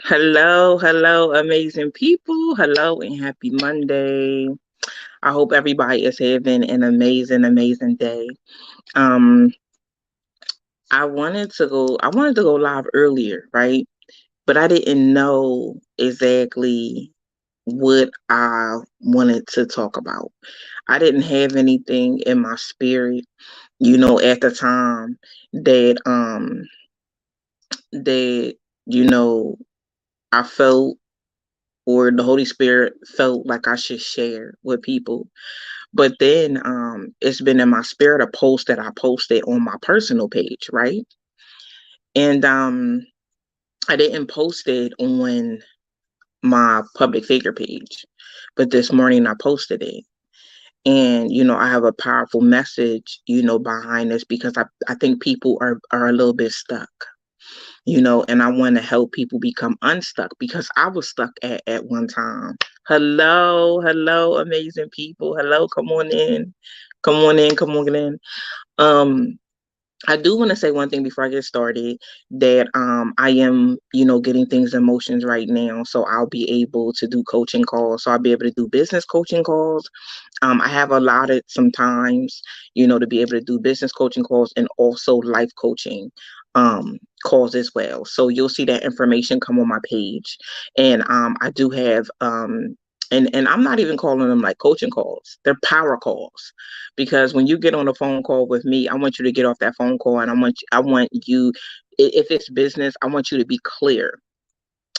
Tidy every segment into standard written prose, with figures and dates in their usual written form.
Hello, amazing people. Hello, and happy Monday. I hope everybody is having an amazing day. Um, I wanted to go live earlier, right? But I didn't know exactly what I wanted to talk about. I didn't have anything in my spirit, at the time that that you know I felt or the Holy Spirit felt like I should share with people. But then it's been in my spirit a post that I posted on my personal page, right? And I didn't post it on my public figure page, but this morning I posted it. And I have a powerful message, behind this because I think people are a little bit stuck, and I want to help people become unstuck because I was stuck at one time. Hello, amazing people. Hello, come on in. Come on in. Um, I do want to say one thing before I get started that I am, getting things in motions right now. So I'll be able to do coaching calls. So I'll be able to do business coaching calls. I have allotted some times, to be able to do business coaching calls and also life coaching calls as well. So you'll see that information come on my page. And I do have and I'm not even calling them like coaching calls. They're power calls. Because when you get on a phone call with me, I want you to get off that phone call and I want you if it's business, I want you to be clear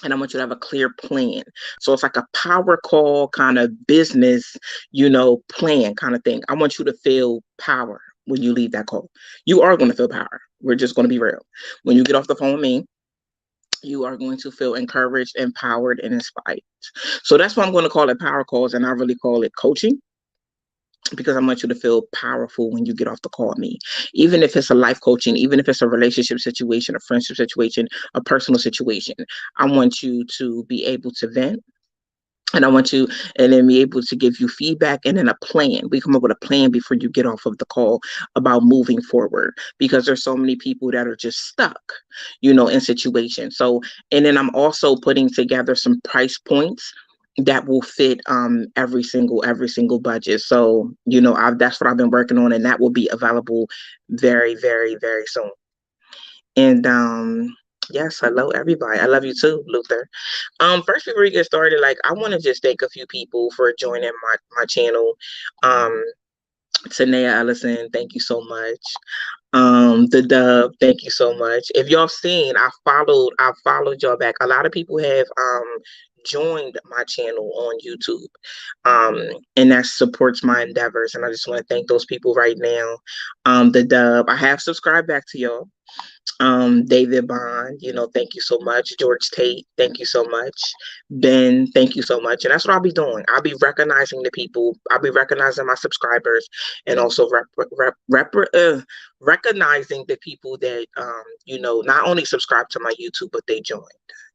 and I want you to have a clear plan. So it's like a power call kind of business, plan kind of thing. I want you to feel power when you leave that call. You are going to feel power. We're just going to be real. When you get off the phone with me, you are going to feel encouraged, empowered, and inspired. So that's why I'm going to call it power calls, and I really call it coaching because I want you to feel powerful when you get off the call with me. Even if it's a life coaching, even if it's a relationship situation, a friendship situation, a personal situation, I want you to be able to vent. And I want you, and then be able to give you feedback and then a plan. We come up with a plan before you get off of the call about moving forward because there's so many people that are just stuck, in situations. So, and then I'm also putting together some price points that will fit every single budget. So that's what I've been working on, and that will be available very soon. And yes, hello everybody. I love you too, Luther. First before we get started, like I want to just thank a few people for joining my channel. Um, Tanea Ellison, thank you so much. The Dub, thank you so much. If y'all seen, I followed y'all back. A lot of people have joined my channel on YouTube. And that supports my endeavors. And I just want to thank those people right now. The Dub, I have subscribed back to y'all. David Bond, thank you so much. George Tate, thank you so much. Ben, thank you so much. And that's what I'll be doing. I'll be recognizing the people. I'll be recognizing my subscribers and also recognizing the people that not only subscribe to my YouTube but they joined.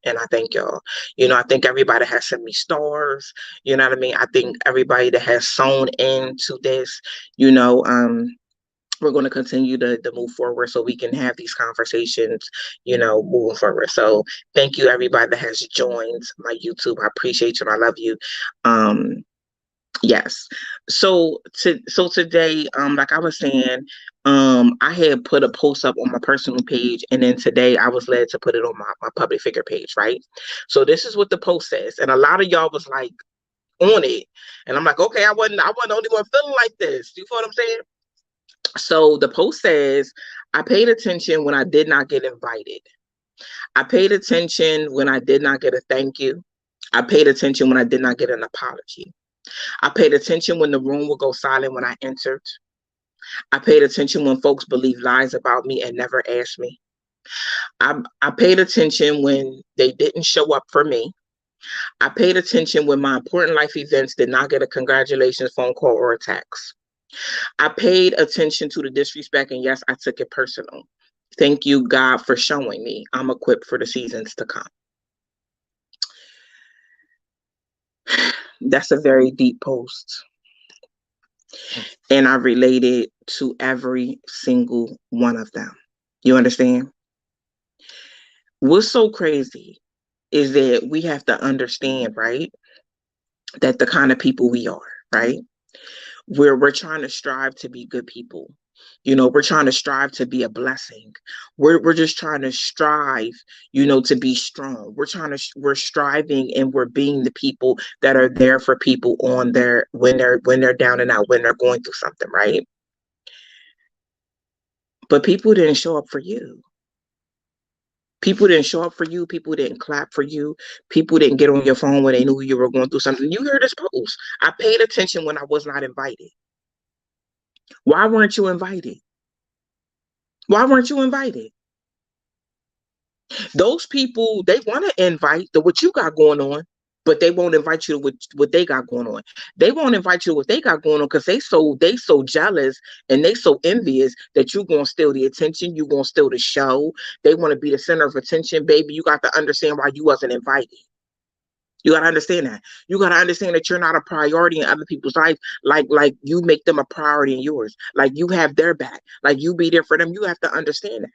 And I thank y'all. I think everybody has sent me stars. You know what I mean? I think everybody that has sewn into this, you know, we're going to continue to move forward so we can have these conversations, moving forward. So thank you everybody that has joined my YouTube. I appreciate you and I love you. Yes. So today, like I was saying, I had put a post up on my personal page, and then today I was led to put it on my public figure page, right? So this is what the post says, and a lot of y'all was like on it, and I'm like, okay, I wasn't the only one feeling like this. You feel what I'm saying? So the post says, I paid attention when I did not get invited. I paid attention when I did not get a thank you. I paid attention when I did not get an apology. I paid attention when the room would go silent when I entered. I paid attention when folks believed lies about me and never asked me. I paid attention when they didn't show up for me. I paid attention when my important life events did not get a congratulations phone call or a text. I paid attention to the disrespect, and yes, I took it personal. Thank you, God, for showing me I'm equipped for the seasons to come. That's a very deep post. And I related to every single one of them. You understand? What's so crazy is that we have to understand, right, that the kind of people we are, right? We're trying to strive to be good people. We're trying to strive to be a blessing. We're just trying to strive, to be strong. We're striving and we're being the people that are there for people on their when they're down and out, when they're going through something, right? But people didn't show up for you. People didn't show up for you. People didn't clap for you. People didn't get on your phone when they knew you were going through something. You heard this post. I paid attention when I was not invited. Why weren't you invited? Why weren't you invited? Those people, they want to invite the what you got going on, but they won't invite you to what they got going on. They won't invite you to what they got going on because they so jealous and they so envious that you gonna steal the attention, you gonna steal the show. They want to be the center of attention, baby. You got to understand why you wasn't invited. You gotta understand that. You gotta understand that you're not a priority in other people's life. Like you make them a priority in yours. Like you have their back. Like you be there for them. You have to understand that.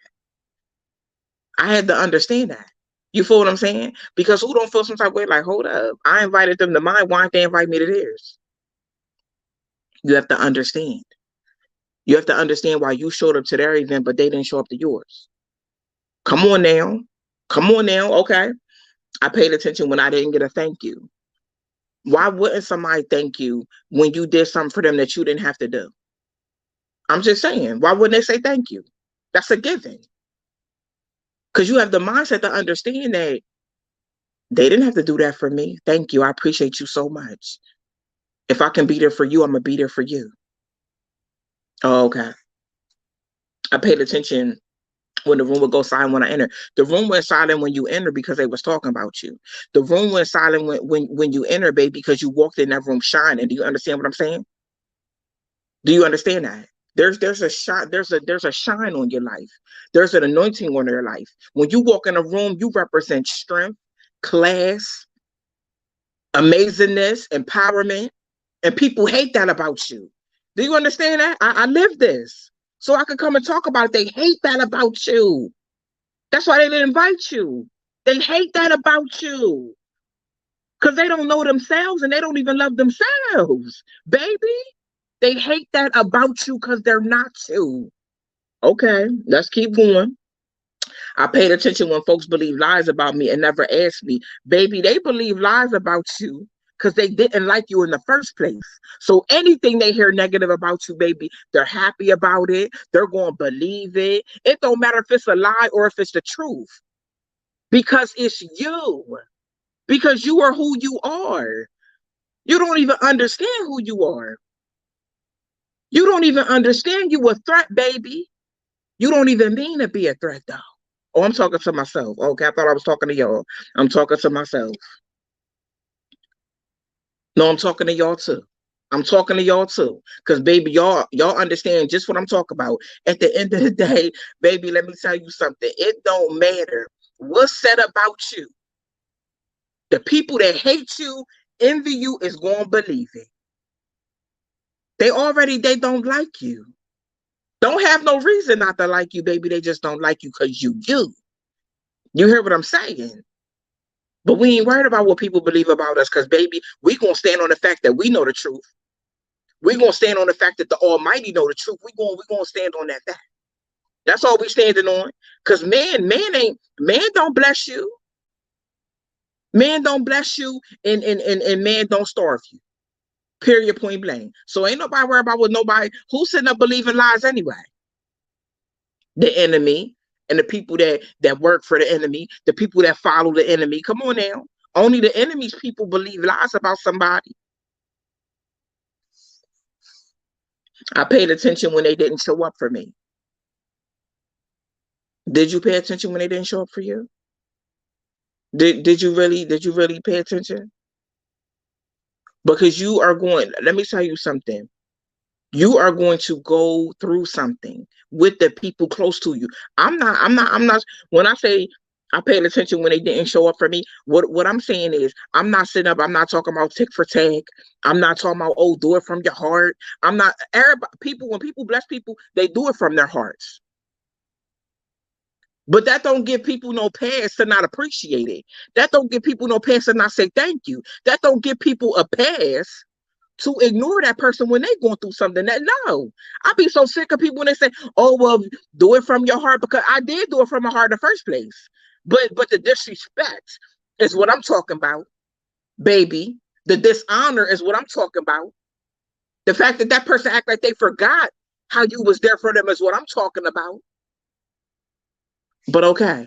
I had to understand that. You feel what I'm saying? Because who don't feel some type of way? Like, hold up, I invited them to mine. Why didn't they invite me to theirs? You have to understand. You have to understand why you showed up to their event, but they didn't show up to yours. Come on now. Come on now. Okay. I paid attention when I didn't get a thank you. Why wouldn't somebody thank you when you did something for them that you didn't have to do? I'm just saying, why wouldn't they say thank you? That's a given. Because you have the mindset to understand that they didn't have to do that for me. Thank you. I appreciate you so much. If I can be there for you, I'm going to be there for you. Oh, okay. I paid attention when the room would go silent when I enter. The room went silent when you enter because they was talking about you. The room went silent when you enter, babe, because you walked in that room shining. Do you understand what I'm saying? Do you understand that? There's a shine, there's a shine on your life. There's an anointing on your life. When you walk in a room, you represent strength, class, amazingness, empowerment, and people hate that about you. Do you understand that? I live this. So I could come and talk about it. They hate that about you. That's why they didn't invite you. They hate that about you. Because they don't know themselves and they don't even love themselves. Baby, they hate that about you because they're not you. Okay, let's keep going. I paid attention when folks believe lies about me and never asked me. Baby, they believe lies about you because they didn't like you in the first place. So anything they hear negative about you, baby, they're happy about it. They're going to believe it. It don't matter if it's a lie or if it's the truth because it's you. Because you are who you are. You don't even understand who you are. You don't even understand you a threat, baby. You don't even mean to be a threat, though. Oh, I'm talking to myself. Okay, I thought I was talking to y'all. I'm talking to myself. No, I'm talking to y'all too. I'm talking to y'all too. Because baby, y'all understand just what I'm talking about. At the end of the day, baby, let me tell you something. It don't matter what's said about you. The people that hate you, envy you, is going to believe it. They don't like you. Don't have no reason not to like you, baby. They just don't like you because you. You hear what I'm saying? But we ain't worried about what people believe about us because, baby, we going to stand on the fact that we know the truth. We going to stand on the fact that the Almighty know the truth. We going to stand on that fact. That's all we standing on. Because man don't bless you. Man don't bless you and man don't starve you. Period, point blank. So ain't nobody worried about what nobody, who's sitting up believing lies anyway? The enemy and the people that work for the enemy, the people that follow the enemy. Come on now. Only the enemy's people believe lies about somebody. I paid attention when they didn't show up for me. Did you pay attention when they didn't show up for you? Did you really pay attention? Because you are going, let me tell you something. You are going to go through something with the people close to you. I'm not when I say I paid attention when they didn't show up for me, what I'm saying is I'm not sitting up, I'm not talking about tick for tag. I'm not talking about, oh, do it from your heart. I'm not everybody people when people bless people, they do it from their hearts. But that don't give people no pass to not appreciate it. That don't give people no pass to not say thank you. That don't give people a pass to ignore that person when they going through something. That no. I be so sick of people when they say, oh well, do it from your heart, because I did do it from my heart in the first place. But the disrespect is what I'm talking about, baby. The dishonor is what I'm talking about. The fact that that person act like they forgot how you was there for them is what I'm talking about. But okay,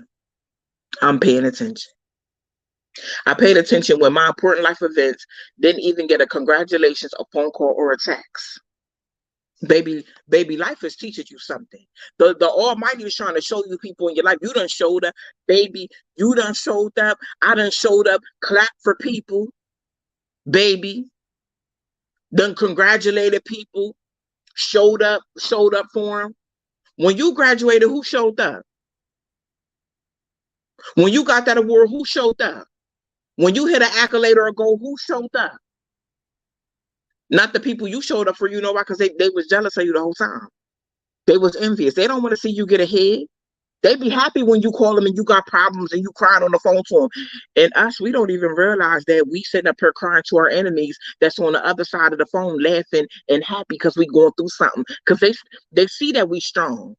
I'm paying attention. I paid attention when my important life events didn't even get a congratulations, a phone call, or a text. Baby, life is teaching you something. The Almighty is trying to show you people in your life. You done showed up, baby. You done showed up. I done showed up. Clap for people, baby. Done congratulated people. Showed up for them. When you graduated, who showed up? When you got that award, who showed up? When you hit an accolade or a goal, who showed up? Not the people you showed up for, you know why? Because they was jealous of you the whole time. They was envious. They don't want to see you get ahead. They be happy when you call them and you got problems and you crying on the phone to them. And us, we don't even realize that we sitting up here crying to our enemies that's on the other side of the phone laughing and happy because we going through something. Because they see that we strong.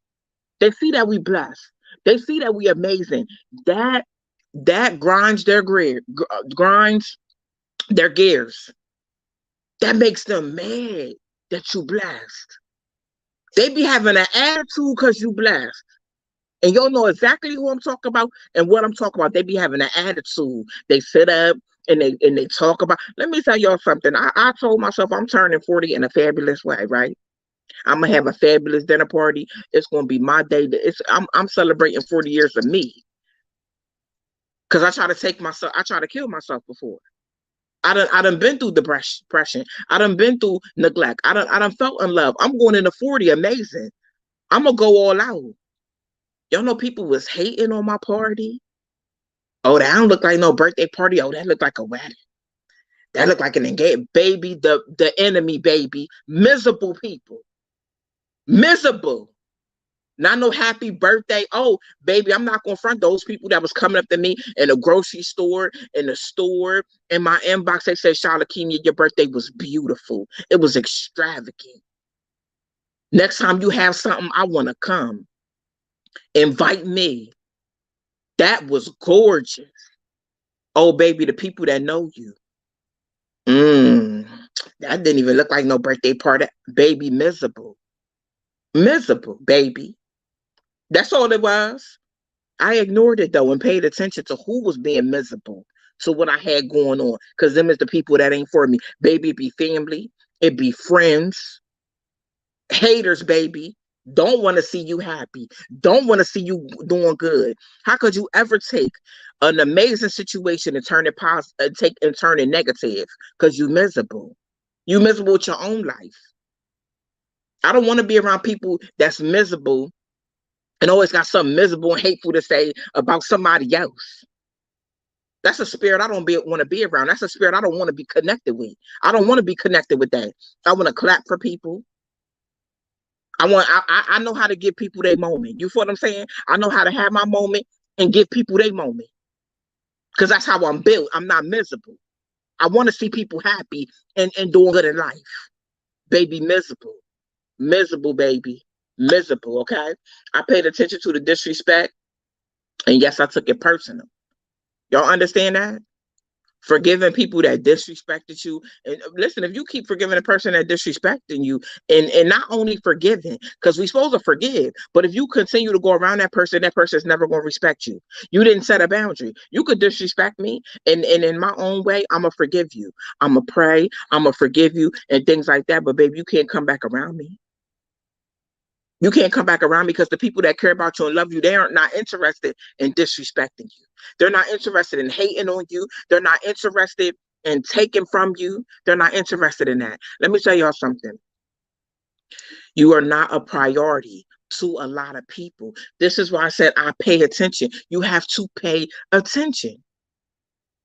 They see that we blessed. They see that we amazing. That grinds their gears. That makes them mad that you blessed. They be having an attitude because you blessed. And y'all know exactly who I'm talking about and what I'm talking about. They be having an attitude. They sit up and they talk about. Let me tell y'all something. I told myself I'm turning 40 in a fabulous way, right? I'm gonna have a fabulous dinner party. It's gonna be my day. I'm celebrating 40 years of me. Cause I try to kill myself before. I done been through depression. I done been through neglect. I done felt in love. I'm going into 40 amazing. I'm gonna go all out. Y'all know people was hating on my party. Oh, that don't look like no birthday party. Oh, that looked like a wedding. That looked like an engagement. Baby, the enemy, baby. Miserable people. Miserable. Not no happy birthday. Oh, baby, I'm not gonna front those people that was coming up to me in the grocery store, in the store, in my inbox. They said, Charlotte Kemia, your birthday was beautiful. It was extravagant. Next time you have something, I want to come. Invite me. That was gorgeous. Oh, baby, the people that know you. That didn't even look like no birthday party. Baby, miserable. Miserable, baby. That's all it was. I ignored it though and paid attention to who was being miserable to what I had going on. Because them is the people that ain't for me. Baby, it be family, it be friends, haters, baby. Don't want to see you happy. Don't want to see you doing good. How could you ever take an amazing situation and turn it positive, turn it negative? Because you miserable. You miserable with your own life. I don't want to be around people that's miserable and always got something miserable and hateful to say about somebody else. That's a spirit I don't want to be around. That's a spirit I don't want to be connected with. I don't want to be connected with that. I want to clap for people. I know how to give people their moment. You feel what I'm saying? I know how to have my moment and give people their moment. Because that's how I'm built. I'm not miserable. I want to see people happy and doing good in life. Baby, miserable. Miserable, baby. Miserable, okay? I paid attention to the disrespect. And yes, I took it personal. Y'all understand that? Forgiving people that disrespected you. And listen, if you keep forgiving a person that disrespecting you, and not only forgiving, because we're supposed to forgive, but if you continue to go around that person is never going to respect you. You didn't set a boundary. You could disrespect me, and in my own way, I'm going to forgive you. I'm going to pray. I'm going to forgive you and things like that. But baby, you can't come back around me. You can't come back around because the people that care about you and love you, they are not interested in disrespecting you. They're not interested in hating on you. They're not interested in taking from you. They're not interested in that. Let me tell y'all something. You are not a priority to a lot of people. This is why I said I pay attention. You have to pay attention.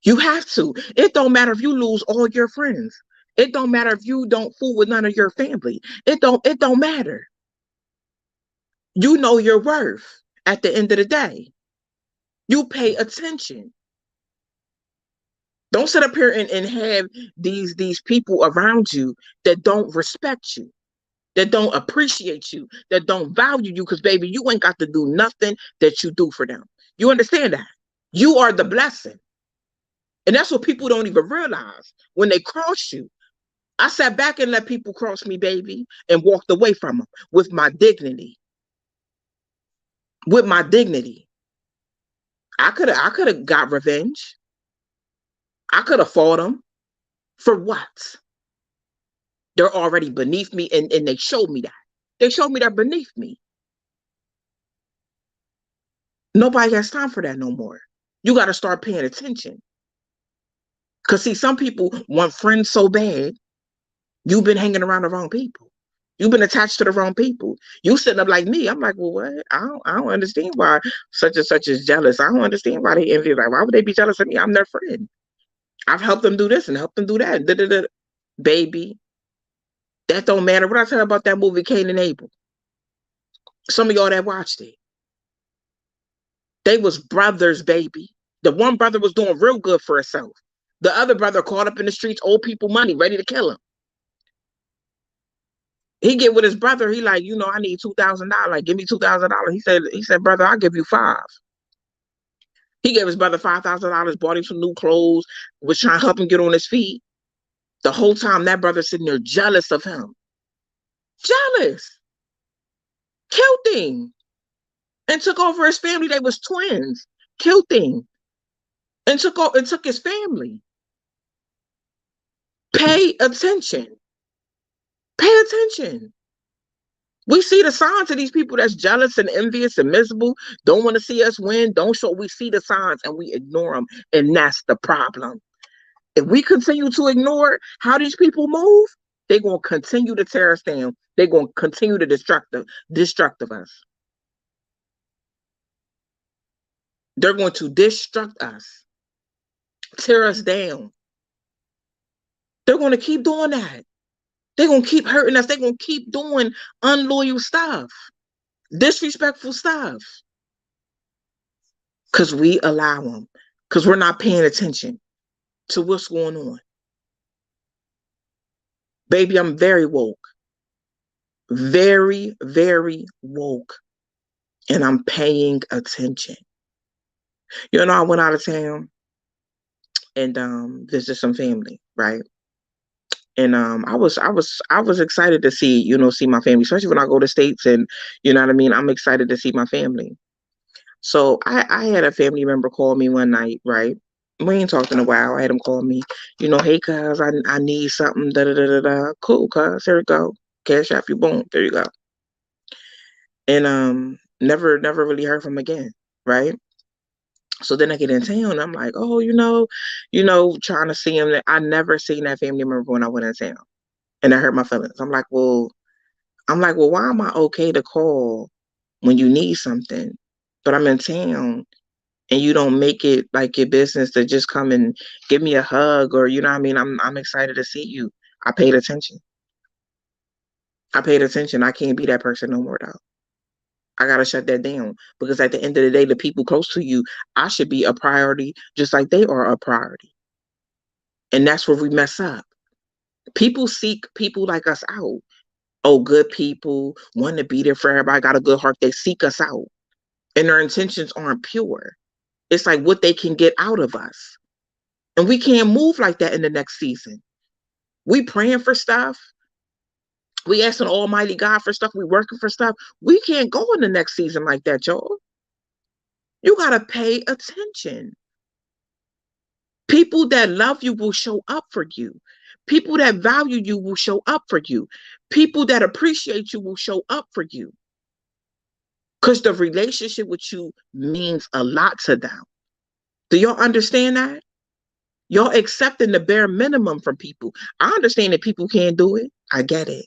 You have to. It don't matter if you lose all your friends. It don't matter if you don't fool with none of your family. It don't matter. You know your worth. at the end of the day. You pay attention. Don't sit up here and have these people around you that don't respect you, that don't appreciate you, that don't value you, because baby, you ain't got to do nothing that you do for them. You understand that? You are the blessing. And that's what people don't even realize when they cross you. I sat back and let people cross me, baby, and walked away from them with my dignity. With my dignity. I could have got revenge. I could have fought them. For what? They're already beneath me, and they showed me that. They showed me they're beneath me. Nobody has time for that no more. You got to start paying attention. Because, see, some people want friends so bad, you've been hanging around the wrong people. You've been attached to the wrong people. You sitting up like me. I'm like, well, what? I don't understand why such and such is jealous. I don't understand why they envy. Like, why would they be jealous of me? I'm their friend. I've helped them do this and helped them do that. Da, da, da. Baby, that don't matter. What I tell you about that movie, Cain and Abel? Some of y'all that watched it, they was brothers, baby. The one brother was doing real good for himself. The other brother caught up in the streets, owed people money, ready to kill him. He get with his brother. He like, I need $2,000. Like, give me $2,000. He said, brother, I'll give you five. He gave his brother $5,000, bought him some new clothes, was trying to help him get on his feet. The whole time that brother sitting there jealous of him. Jealous. Killed him. And took over his family. They was twins. Killed him. And took his family. Pay attention. Pay attention. We see the signs of these people that's jealous and envious and miserable, don't want to see us win, don't show. We see the signs and we ignore them. And that's the problem. If we continue to ignore how these people move, they're going to continue to tear us down. They're going to continue to destruct us. They're going to destruct us, tear us down. They're going to keep doing that. They're going to keep hurting us. They're going to keep doing unloyal stuff, disrespectful stuff. Because we allow them. Because we're not paying attention to what's going on. Baby, I'm very woke. Very, very woke. And I'm paying attention. I went out of town and visited some family, right? And I was excited to see my family, especially when I go to States, and you know what I mean? I'm excited to see my family. So I had a family member call me one night, right? We ain't talked in a while. I had him call me, hey, cuz, I need something, da da da da da. Cool, cuz, here we go. Cash app you, boom, there you go. And never really heard from him again, right? So then I get in town, I'm like, oh, trying to see him. I never seen that family member when I went in town. And I hurt my feelings. I'm like, well, why am I okay to call when you need something? But I'm in town and you don't make it like your business to just come and give me a hug, or you know what I mean? I'm excited to see you. I paid attention. I can't be that person no more though. I gotta shut that down, because at the end of the day, the people close to you, I should be a priority just like they are a priority. And that's where we mess up. People seek people like us out. Oh, good people want to be there for everybody, got a good heart. They seek us out. And their intentions aren't pure. It's like what they can get out of us. And we can't move like that in the next season. We praying for stuff. We asking Almighty God for stuff. We working for stuff. We can't go in the next season like that, y'all. You got to pay attention. People that love you will show up for you. People that value you will show up for you. People that appreciate you will show up for you. Because the relationship with you means a lot to them. Do y'all understand that? Y'all accepting the bare minimum from people. I understand that people can't do it. I get it.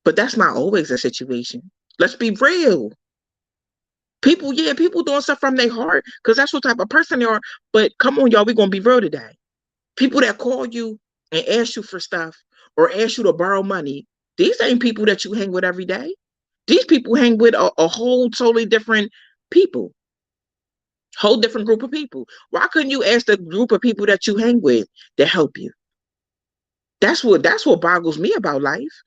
But that's not always a situation. Let's be real. People doing stuff from their heart, because that's what type of person they are. But come on, y'all, we're going to be real today. People that call you and ask you for stuff or ask you to borrow money, these ain't people that you hang with every day. These people hang with a whole totally different people, whole different group of people. Why couldn't you ask the group of people that you hang with to help you? That's what boggles me about life.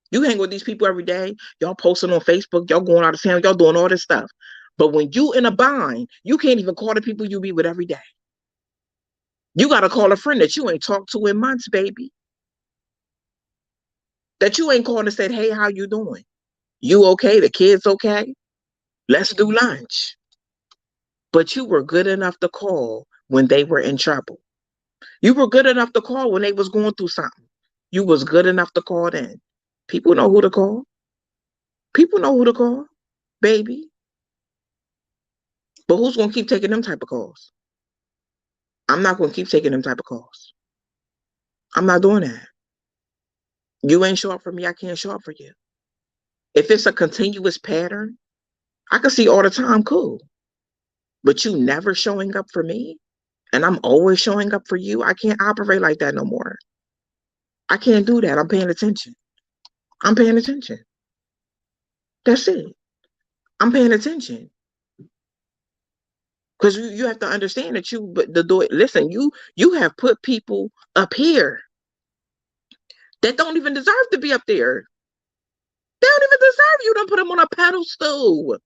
You hang with these people every day, y'all posting on Facebook, y'all going out of town, y'all doing all this stuff. But when you in a bind, you can't even call the people you be with every day. You gotta call a friend that you ain't talked to in months, baby. That you ain't called and said, hey, how you doing? You okay? The kids okay? Let's do lunch. But you were good enough to call when they were in trouble. You were good enough to call when they was going through something. You was good enough to call then. People know who to call. People know who to call, baby. But who's gonna keep taking them type of calls? I'm not gonna keep taking them type of calls. I'm not doing that. You ain't show up for me, I can't show up for you. If it's a continuous pattern, I can see all the time, cool. But you never showing up for me, and I'm always showing up for you. I can't operate like that no more. I can't do that. I'm paying attention. I'm paying attention. That's it. I'm paying attention. Because you have to understand that but the door, listen, you have put people up here that don't even deserve to be up there. They don't even deserve you. Don't put them on a pedestal.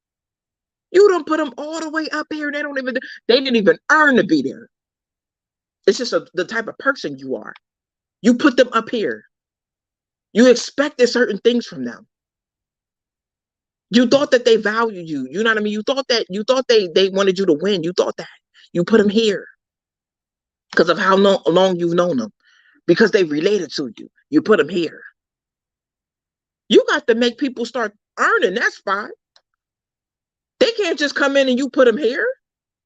You don't put them all the way up here. They didn't even earn to be there. It's just the type of person you are. You put them up here. You expected certain things from them. You thought that they valued you. You know what I mean? You thought they wanted you to win. You thought that. You put them here because of how long you've known them. Because they related to you. You put them here. You got to make people start earning that spot. They can't just come in and you put them here.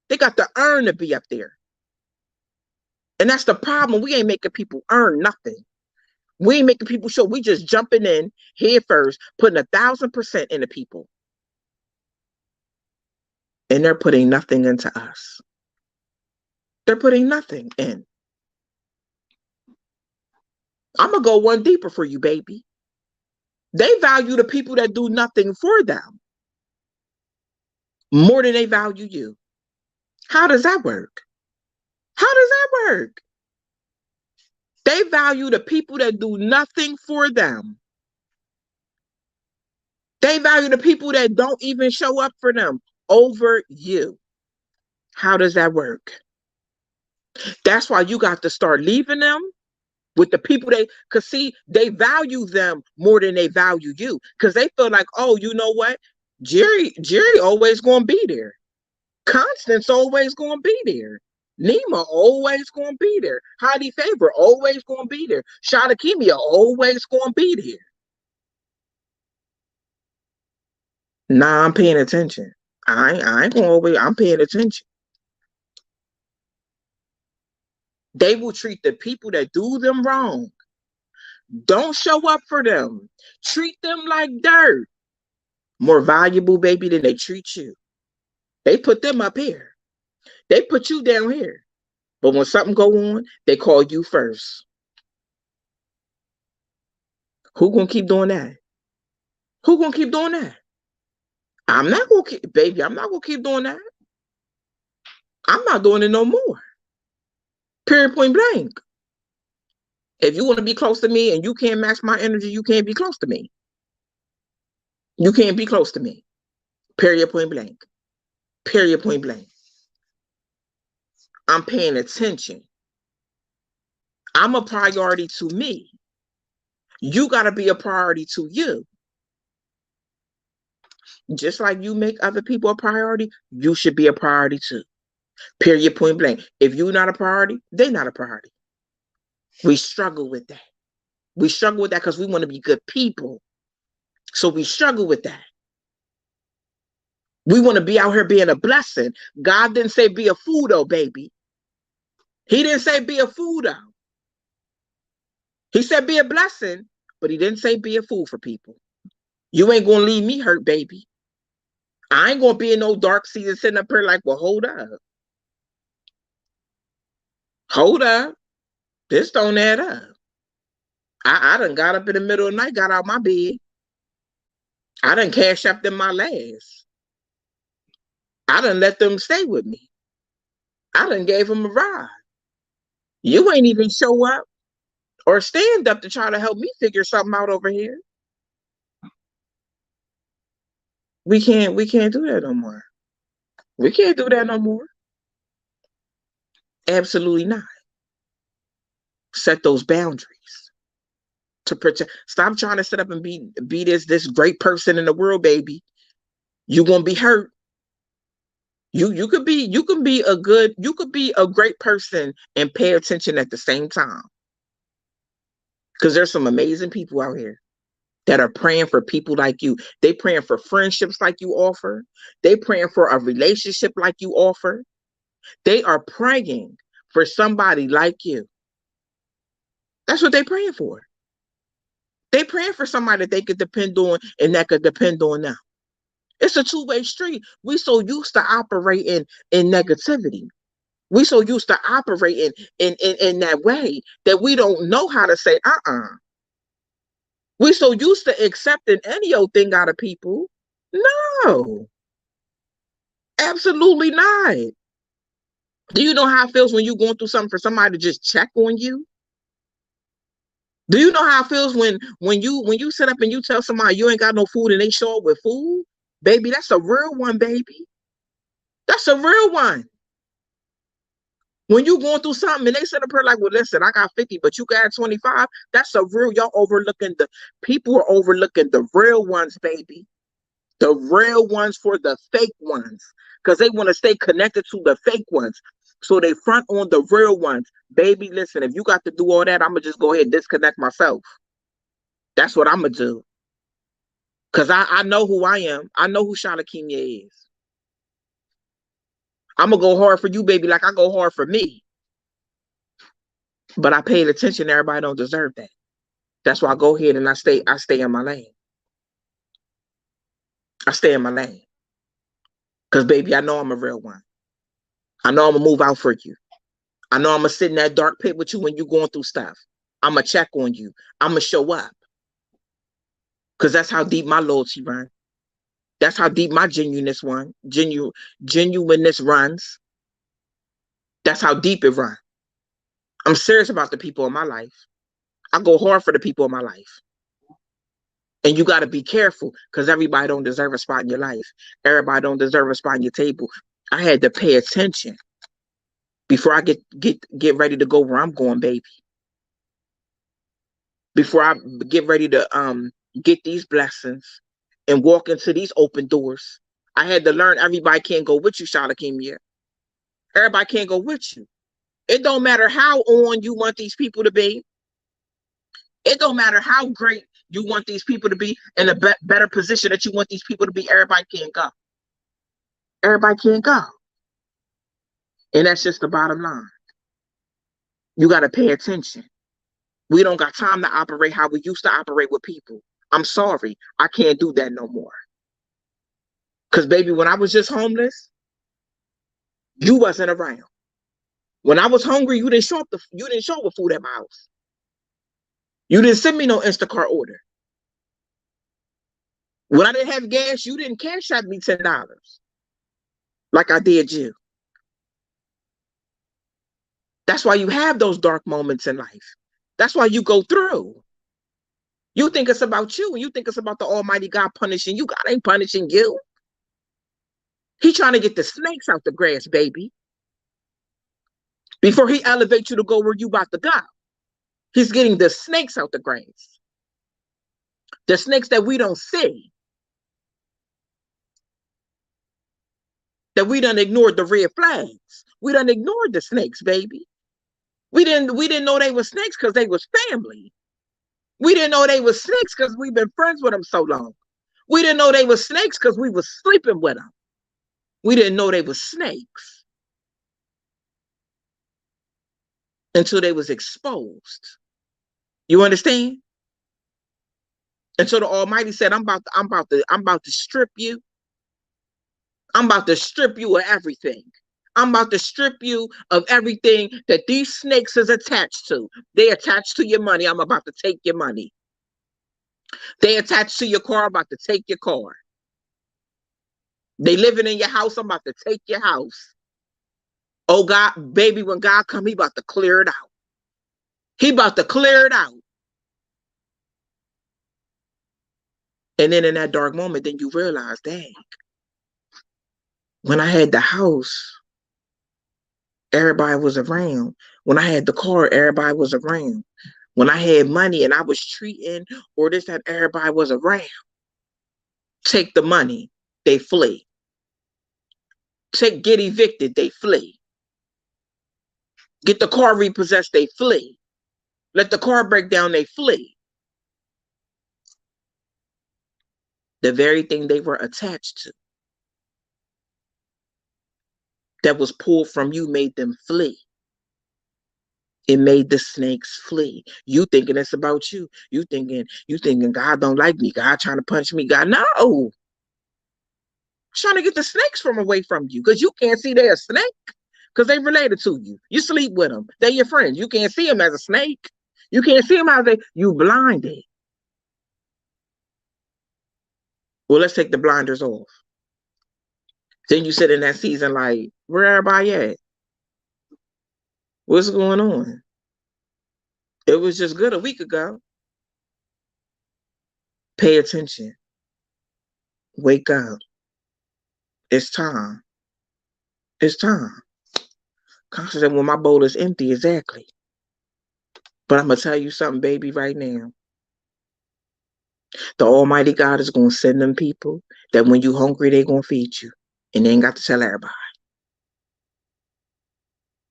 They got to earn to be up there. And that's the problem. We ain't making people earn nothing. We ain't making people show. We just jumping in head first, putting 1,000% into people. And they're putting nothing into us. They're putting nothing in. I'm going to go one deeper for you, baby. They value the people that do nothing for them more than they value you. How does that work? How does that work? They value the people that do nothing for them. They value the people that don't even show up for them over you. How does that work? That's why you got to start leaving them with the people cause see, they value them more than they value you. Cause they feel like, oh, you know what? Jerry always gonna be there. Constance always gonna be there. Nima always gonna be there. Heidi Faber always gonna be there. Shada Kimia always gonna be there. Nah, I'm paying attention. I ain't gonna always. I'm paying attention. They will treat the people that do them wrong. Don't show up for them. Treat them like dirt. More valuable, baby, than they treat you. They put them up here. They put you down here. But when something go on, they call you first. Who gonna keep doing that? Who gonna keep doing that? I'm not gonna keep, baby. I'm not gonna keep doing that. I'm not doing it no more. Period. Point blank. If you want to be close to me and you can't match my energy, you can't be close to me. You can't be close to me. Period. Point blank. Period. Point blank. I'm paying attention. I'm a priority to me. You got to be a priority to you. Just like you make other people a priority, you should be a priority too. Period. Point blank. If you're not a priority, they're not a priority. We struggle with that. We struggle with that because we want to be good people. So we struggle with that. We want to be out here being a blessing. God didn't say be a fool though, baby. He didn't say be a fool though. He said be a blessing, but he didn't say be a fool for people. You ain't gonna leave me hurt, baby. I ain't gonna be in no dark season sitting up here like, well, hold up. Hold up. This don't add up. I done got up in the middle of the night, got out my bed. I done cash up them my last. I done let them stay with me. I done gave them a ride. You ain't even show up or stand up to try to help me figure something out over here. We can't do that no more. We can't do that no more. Absolutely not. Set those boundaries to protect. Stop trying to set up and be this great person in the world, baby. You gonna be hurt. You could be a great person and pay attention at the same time. Because there's some amazing people out here that are praying for people like you. They praying for friendships like you offer. They praying for a relationship like you offer. They are praying for somebody like you. That's what they praying for. They praying for somebody that they could depend on and that could depend on them. It's a two-way street. We so used to operating in negativity. We so used to operating in that way that we don't know how to say, We so used to accepting any old thing out of people. No, absolutely not. Do you know how it feels when you're going through something for somebody to just check on you? Do you know how it feels when you sit up and you tell somebody you ain't got no food and they show up with food? Baby, that's a real one, baby. That's a real one. When you going through something and they sit up here like, well, listen, I got 50, but you got 25, that's a real, y'all overlooking people are overlooking the real ones, baby. The real ones for the fake ones. Because they want to stay connected to the fake ones. So they front on the real ones. Baby, listen, if you got to do all that, I'm going to just go ahead and disconnect myself. That's what I'm going to do. Because I know who I am. I know who Shalakimia is. I'm going to go hard for you, baby, like I go hard for me. But I paid attention. Everybody don't deserve that. That's why I go ahead and I stay in my lane. I stay in my lane. Because, baby, I know I'm a real one. I know I'm going to move out for you. I know I'm going to sit in that dark pit with you when you're going through stuff. I'm going to check on you. I'm going to show up. Because that's how deep my loyalty runs. That's how deep my genuineness runs. That's how deep it runs. I'm serious about the people in my life. I go hard for the people in my life. And you got to be careful because everybody don't deserve a spot in your life. Everybody don't deserve a spot in your table. I had to pay attention before I get ready to go where I'm going, baby. Before I get ready to get these blessings and walk into these open doors. I had to learn everybody can't go with you, Shalakimia. Everybody can't go with you. It don't matter how on you want these people to be. It don't matter how great you want these people to be in a better position that you want these people to be. Everybody can't go. Everybody can't go. And that's just the bottom line. You got to pay attention. We don't got time to operate how we used to operate with people. I'm sorry. I can't do that no more. Because, baby, when I was just homeless, you wasn't around. When I was hungry, you didn't show up with food at my house. You didn't send me no Instacart order. When I didn't have gas, you didn't cash out me $10 like I did you. That's why you have those dark moments in life. That's why you go through. You think it's about you and you think it's about the Almighty God punishing you. God ain't punishing you. He trying to get the snakes out the grass, baby. Before he elevates you to go where you about to go. He's getting the snakes out the grass. The snakes that we don't see. That we done ignored the red flags. We done ignored the snakes, baby. We didn't know they were snakes because they was family. We didn't know they were snakes because we've been friends with them so long. We didn't know they were snakes because we was sleeping with them. We didn't know they were snakes until they was exposed. You understand? And so the Almighty said, I'm about to strip you. I'm about to strip you of everything. I'm about to strip you of everything that these snakes is attached to. They attached to your money. I'm about to take your money. They attached to your car, about to take your car. They living in your house, I'm about to take your house. Oh God, baby, when God come, he about to clear it out. He about to clear it out. And then in that dark moment, then you realize, dang, when I had the house, everybody was around. When I had the car, everybody was around. When I had money and I was treating or this, that, everybody was around. Take the money, they flee. Get evicted, they flee. Get the car repossessed, they flee. Let the car break down, they flee. The very thing they were attached to that was pulled from you made them flee. It made the snakes flee. You thinking it's about you. You thinking God don't like me. God trying to punch me. God, no. Trying to get the snakes from away from you because you can't see they're a snake because they related to you. You sleep with them. They're your friends. You can't see them as a snake. You can't see them as you blinded. Well, let's take the blinders off. Then you sit in that season like, where everybody at? What's going on? It was just good a week ago. Pay attention. Wake up. It's time. It's time. Concentrate when my bowl is empty, exactly. But I'm going to tell you something, baby, right now. The Almighty God is going to send them people that when you hungry, they're going to feed you. And they ain't got to tell everybody.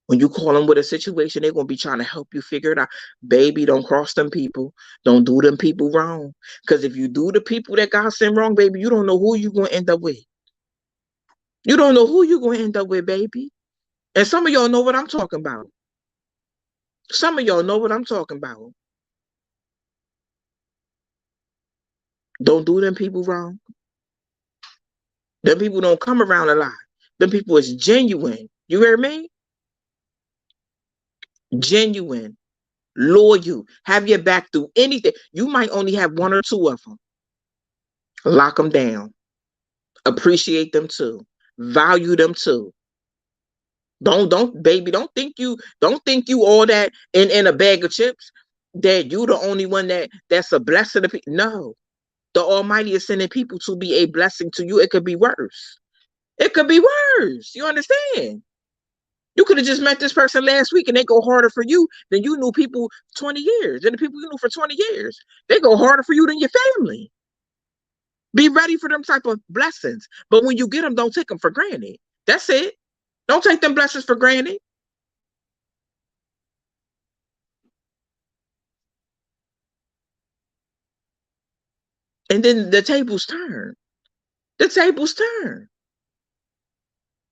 When you call them with a situation, they're going to be trying to help you figure it out. Baby, don't cross them people. Don't do them people wrong. Because if you do the people that God sent wrong, baby, you don't know who you're going to end up with. You don't know who you're going to end up with, baby. And some of y'all know what I'm talking about. Some of y'all know what I'm talking about. Don't do them people wrong. Them people don't come around a lot. Them people is genuine. You hear me? Genuine, loyal, have your back through anything. You might only have one or two of them. Lock them down. Appreciate them too. Value them too. Baby, don't think you all that in a bag of chips that you the only one that's a blessing to people. No. The Almighty is sending people to be a blessing to you. It could be worse. It could be worse. You understand? You could have just met this person last week and they go harder for you than you knew people 20 years. And the people you knew for 20 years, they go harder for you than your family. Be ready for them type of blessings. But when you get them, don't take them for granted. That's it. Don't take them blessings for granted. And then the tables turn. The tables turn.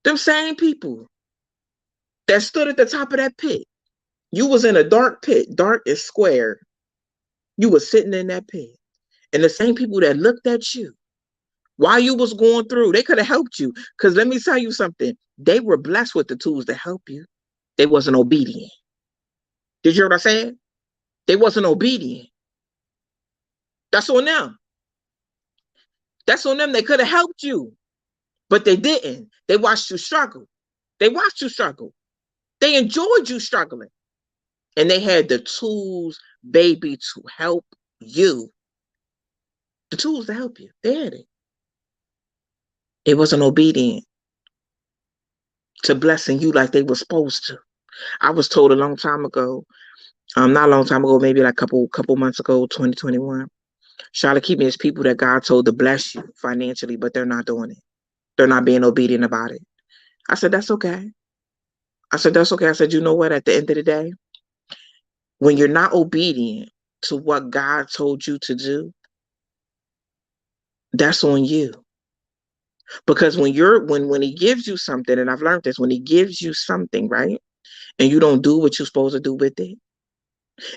Them same people that stood at the top of that pit. You was in a dark pit, dark and square. You was sitting in that pit. And the same people that looked at you while you was going through, they could have helped you. Because let me tell you something. They were blessed with the tools to help you. They wasn't obedient. Did you hear what I said? They wasn't obedient. That's on them. That's on them. They could have helped you. But they didn't. They watched you struggle. They watched you struggle. They enjoyed you struggling. And they had the tools, baby, to help you. The tools to help you. They had it. They wasn't obedient to blessing you like they were supposed to. I was told a long time ago, not a long time ago, maybe like couple months ago, 2021. Charlotte, keep me as people that God told to bless you financially, but they're not doing it. They're not being obedient about it. I said, that's okay. I said, that's okay. I said, you know what? At the end of the day, when you're not obedient to what God told you to do, that's on you. Because when he gives you something, and I've learned this, when he gives you something, right? And you don't do what you're supposed to do with it,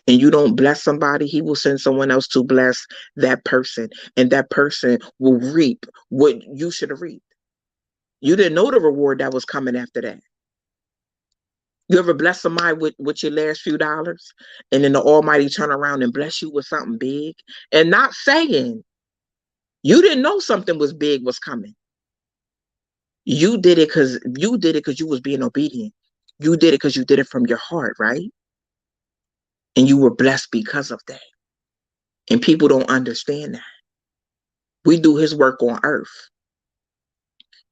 and you don't bless somebody, he will send someone else to bless that person. And that person will reap what you should have reaped. You didn't know the reward that was coming after that. You ever bless somebody with your last few dollars, and then the Almighty turn around and bless you with something big, and not saying you didn't know something was big was coming. You did it because you was being obedient. You did it because you did it from your heart, right? And you were blessed because of that. And people don't understand that. We do His work on earth,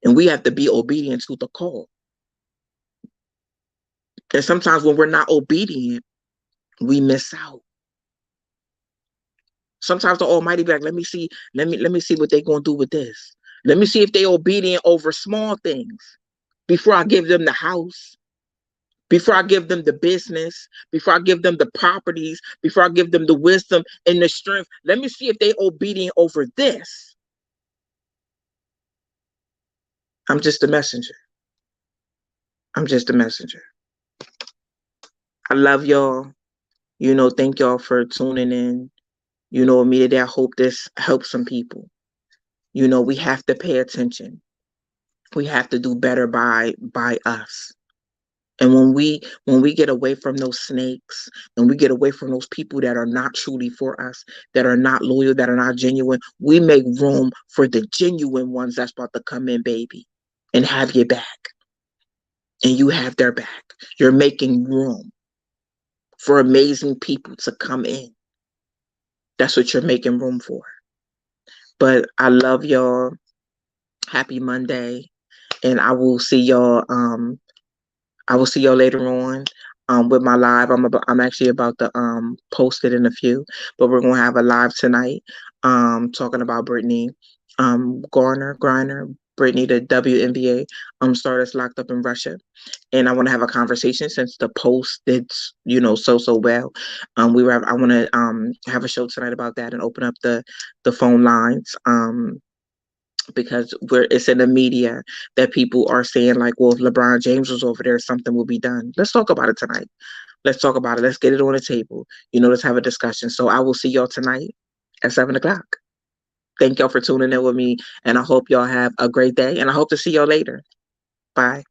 and we have to be obedient to the call. And sometimes when we're not obedient, we miss out. Sometimes the Almighty be like, let me see what they're gonna do with this. Let me see if they obedient over small things before I give them the house, before I give them the business, before I give them the properties, before I give them the wisdom and the strength. Let me see if they obedient over this. I'm just a messenger. I'm just a messenger. I love y'all. Thank y'all for tuning in. Immediately I hope this helps some people. We have to pay attention. We have to do better by us. And when we get away from those snakes, and we get away from those people that are not truly for us, that are not loyal, that are not genuine, we make room for the genuine ones that's about to come in, baby, and have your back. And you have their back. You're making room for amazing people to come in. That's what you're making room for. But I love y'all. Happy Monday. And I will see y'all later on with my live. I'm actually about to post it in a few, but we're gonna have a live tonight talking about Brittany Griner, Brittany, the WNBA star that's locked up in Russia. And I want to have a conversation since the post did so well. I want to have a show tonight about that and open up the phone lines. Because it's in the media that people are saying like, well, if LeBron James was over there, something will be done. Let's talk about it tonight. Let's talk about it. Let's get it on the table. Let's have a discussion. So I will see y'all tonight at 7 o'clock. Thank y'all for tuning in with me, and I hope y'all have a great day, and I hope to see y'all later. Bye.